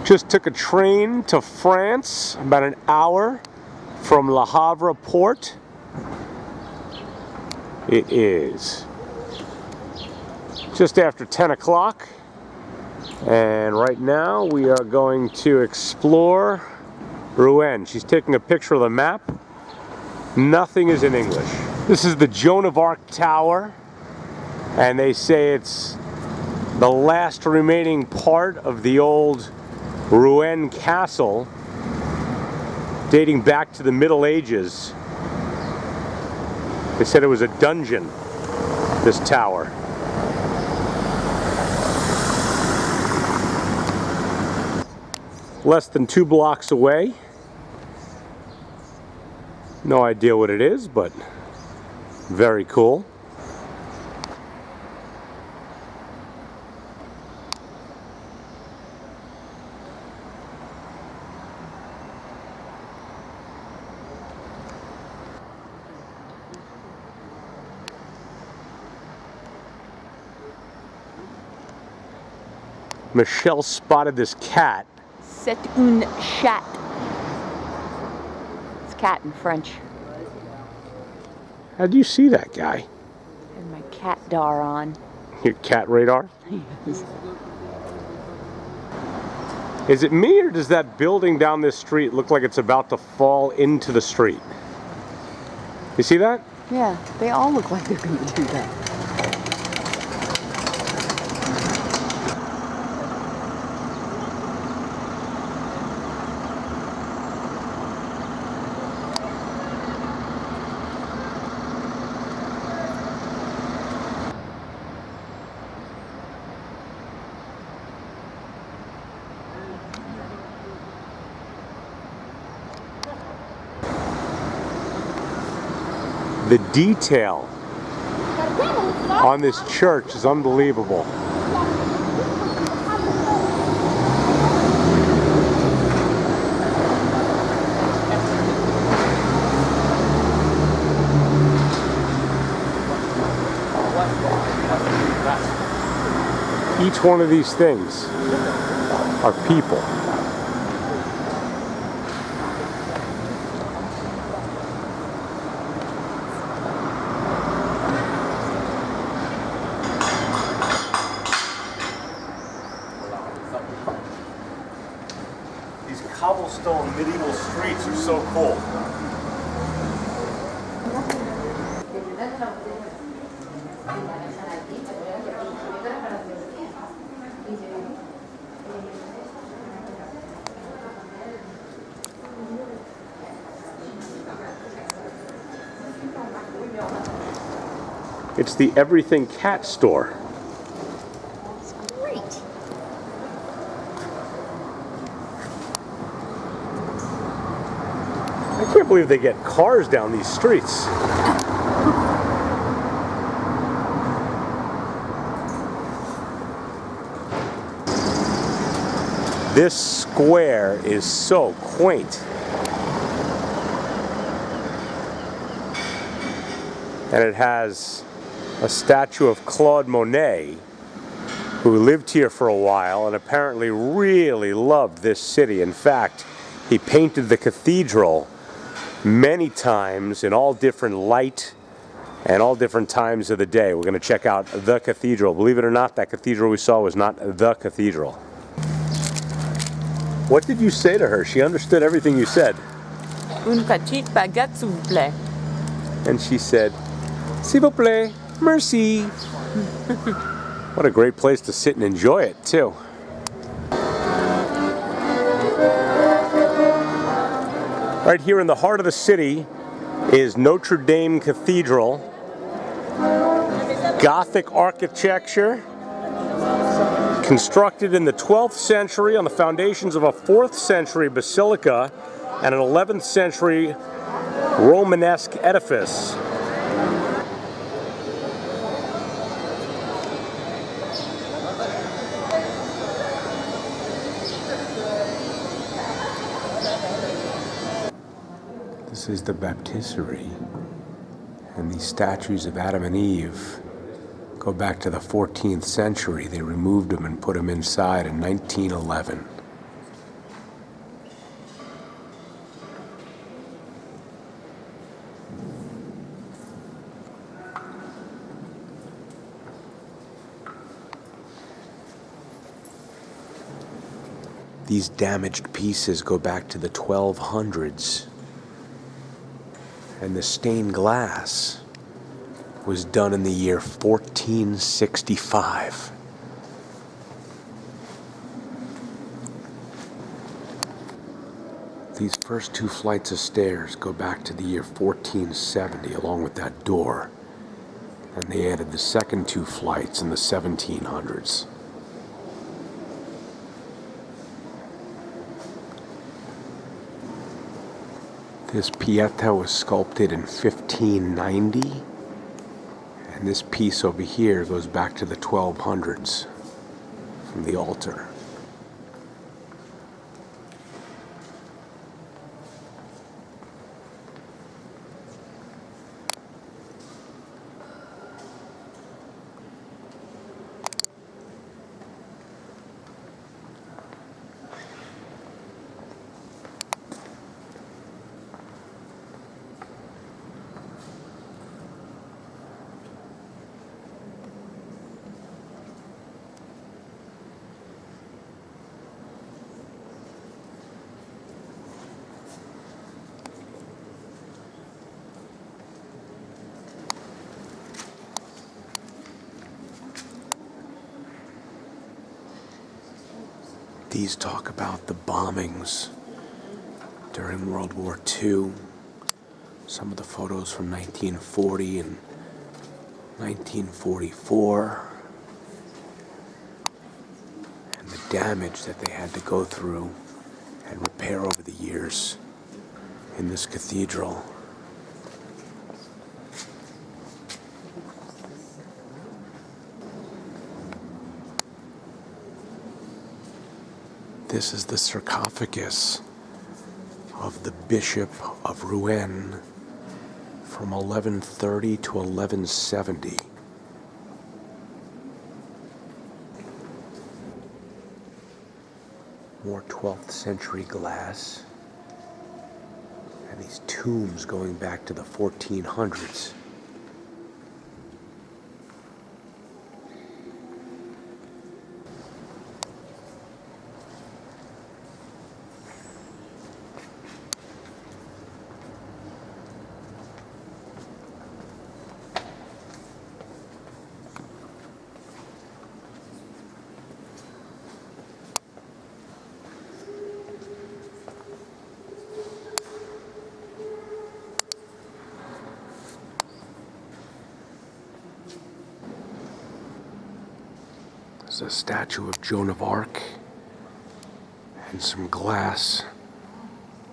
Just took a train to France, about an hour from Le Havre port. It is just after 10 o'clock, and right now we are going to explore Rouen. She's taking a picture of the map. Nothing is in English. This is the Joan of Arc Tower, and they say it's the last remaining part of the old Rouen Castle, dating back to the Middle Ages. They said it was a dungeon, this tower. Less than 2 blocks away. No idea what it is, but very cool. Michelle spotted this cat. C'est une chatte. It's cat in French. How do you see that guy? And my cat dar on. Your cat radar? Yes. Is it me, or does that building down this street look like it's about to fall into the street? You see that? Yeah, they all look like they're going to do that. The detail on this church is unbelievable. Each one of these things are people. These cobblestone medieval streets are so cool. It's the Everything Cat store. It's great. I can't believe they get cars down these streets. This square is so quaint. And it has a statue of Claude Monet, who lived here for a while and apparently really loved this city. In fact, he painted the cathedral many times in all different light and all different times of the day. We're going to check out the cathedral. Believe it or not, that cathedral we saw was not the cathedral. What did you say to her? She understood everything you said. Une petite baguette, s'il vous plaît. And she said, s'il vous plaît, merci. What a great place to sit and enjoy it, too. Right here in the heart of the city is Notre Dame Cathedral. Gothic architecture, constructed in the 12th century on the foundations of a 4th century basilica and an 11th century Romanesque edifice. This is the baptistery, and these statues of Adam and Eve go back to the 14th century. They removed them and put them inside in 1911. These damaged pieces go back to the 1200s. And the stained glass was done in the year 1465. These first two flights of stairs go back to the year 1470, along with that door. And they added the second two flights in the 1700s. This Pieta was sculpted in 1590, and this piece over here goes back to the 1200s from the altar. These talk about the bombings during World War II. Some of the photos from 1940 and 1944. And the damage that they had to go through and repair over the years in this cathedral. This is the sarcophagus of the Bishop of Rouen from 1130 to 1170. More 12th century glass. And these tombs going back to the 1400s. There's a statue of Joan of Arc and some glass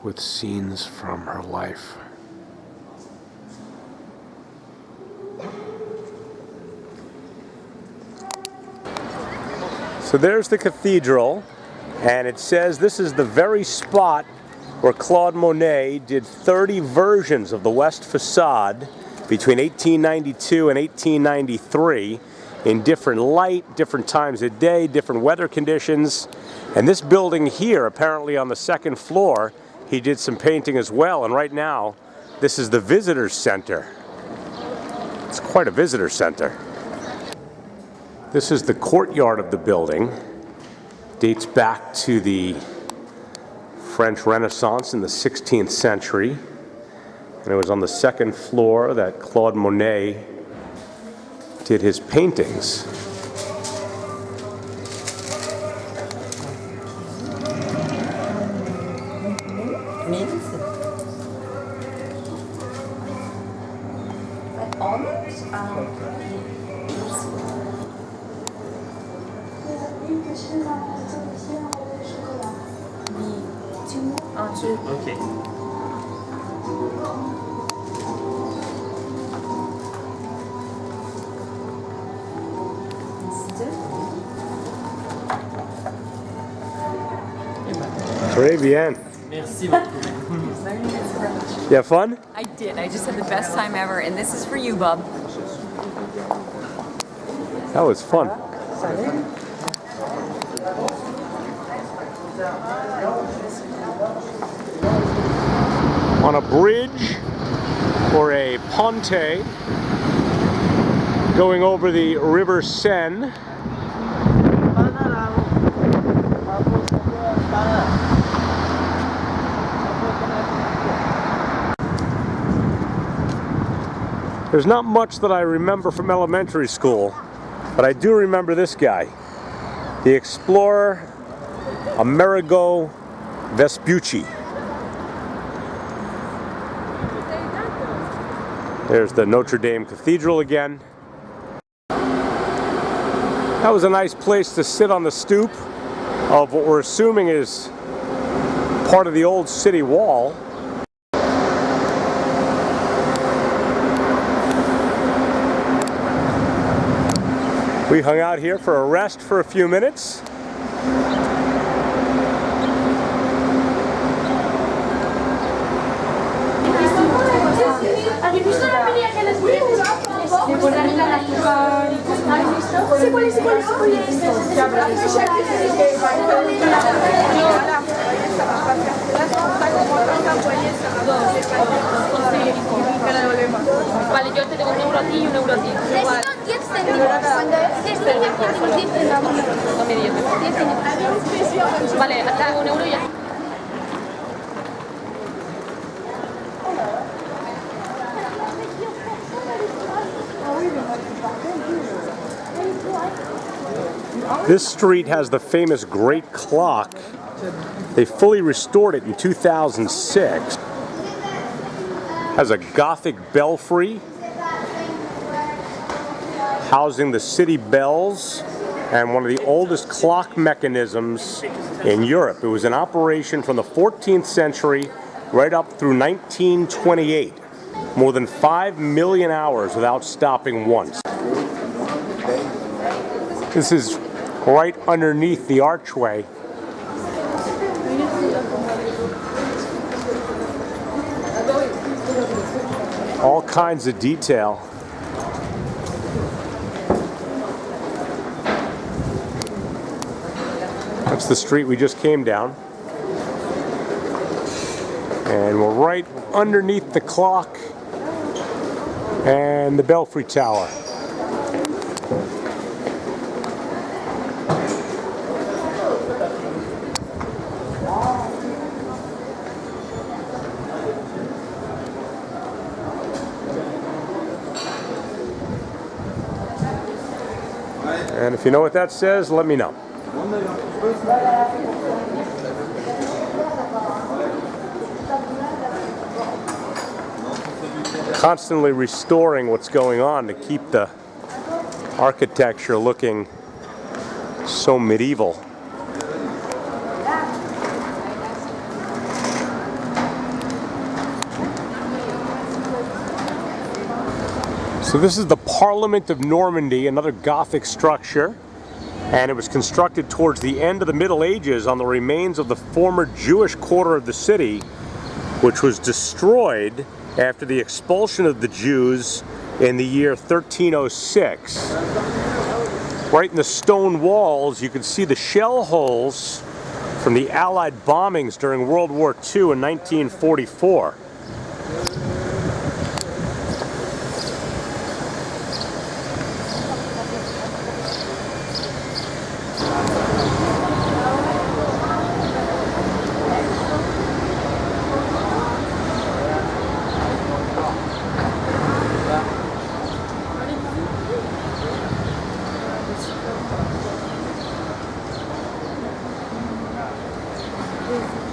with scenes from her life. So there's the cathedral, and it says this is the very spot where Claude Monet did 30 versions of the west facade between 1892 and 1893. In different light, different times of day, different weather conditions. And this building here, apparently on the second floor, he did some painting as well. And right now, this is the visitor center. It's quite a visitor center. This is the courtyard of the building. Dates back to the French Renaissance in the 16th century. And it was on the second floor that Claude Monet did his paintings. Okay. Très bien. Merci beaucoup. You have fun? I did. I just had the best time ever, and this is for you, Bub. That was fun. On a bridge or a ponte going over the River Seine. There's not much that I remember from elementary school, but I do remember this guy, the explorer Amerigo Vespucci. There's the Notre Dame Cathedral again. That was a nice place to sit on the stoop of what we're assuming is part of the old city wall. We hung out here for a rest for a few minutes. Vale, yo te tengo un euro a ti y un euro a ti. Igual. 10 céntimos. Cuando es 10 céntimos, 10 céntimos. Dame 10 céntimos. Vale, te hago un euro y ya. This street has the famous Great Clock. They fully restored it in 2006. Has a Gothic belfry housing the city bells and one of the oldest clock mechanisms in Europe. It was in operation from the 14th century right up through 1928. More than 5 million hours without stopping once. This is right underneath the archway. All kinds of detail. That's the street we just came down. And we're right underneath the clock and the belfry tower. And if you know what that says, let me know. Constantly restoring what's going on to keep the architecture looking so medieval. So this is the Parliament of Normandy, another Gothic structure, and it was constructed towards the end of the Middle Ages on the remains of the former Jewish quarter of the city, which was destroyed after the expulsion of the Jews in the year 1306. Right in the stone walls, you can see the shell holes from the Allied bombings during World War II in 1944.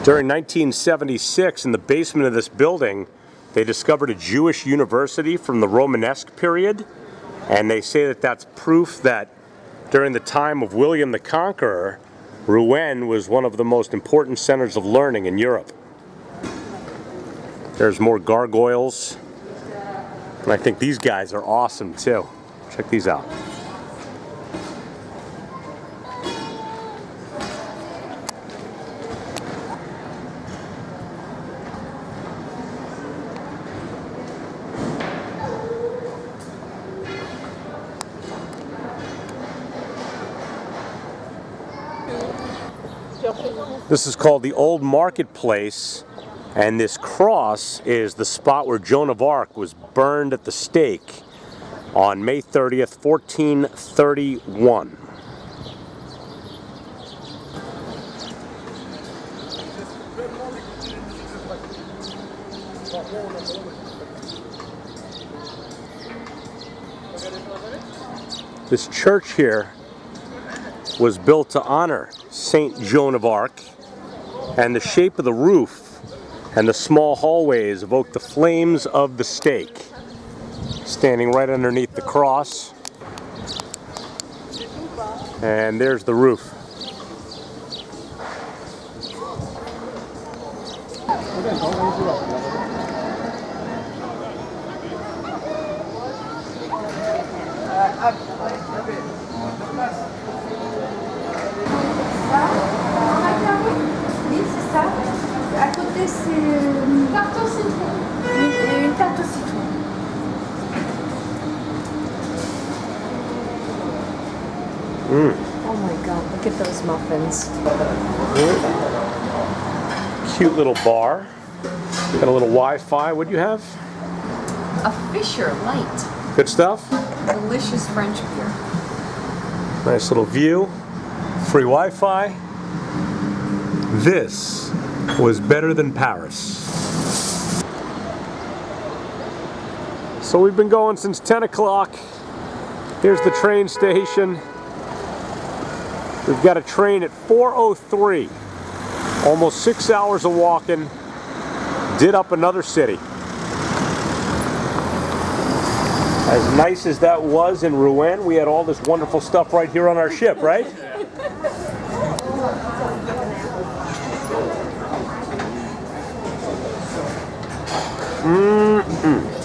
During 1976, in the basement of this building, they discovered a Jewish university from the Romanesque period, and they say that that's proof that during the time of William the Conqueror, Rouen was one of the most important centers of learning in Europe. There's more gargoyles, and I think these guys are awesome too. Check these out. This is called the Old Marketplace, and this cross is the spot where Joan of Arc was burned at the stake on May 30th, 1431. This church here was built to honor Saint Joan of Arc, and the shape of the roof and the small hallways evoke the flames of the stake, standing right underneath the cross. And there's the roof. Oui, c'est ça. À côté, c'est une tarte au citron. Une tarte au citron. Oh my God, look at those muffins. Cute little bar. Got a little Wi-Fi. What do you have? A Fisher Light. Good stuff. Delicious French beer. Nice little view. Free Wi-Fi. This was better than Paris. So we've been going since 10 o'clock. Here's the train station. We've got a train at 4:03. Almost 6 hours of walking. Did up another city. As nice as that was in Rouen, we had all this wonderful stuff right here on our ship, right? Mm-mm.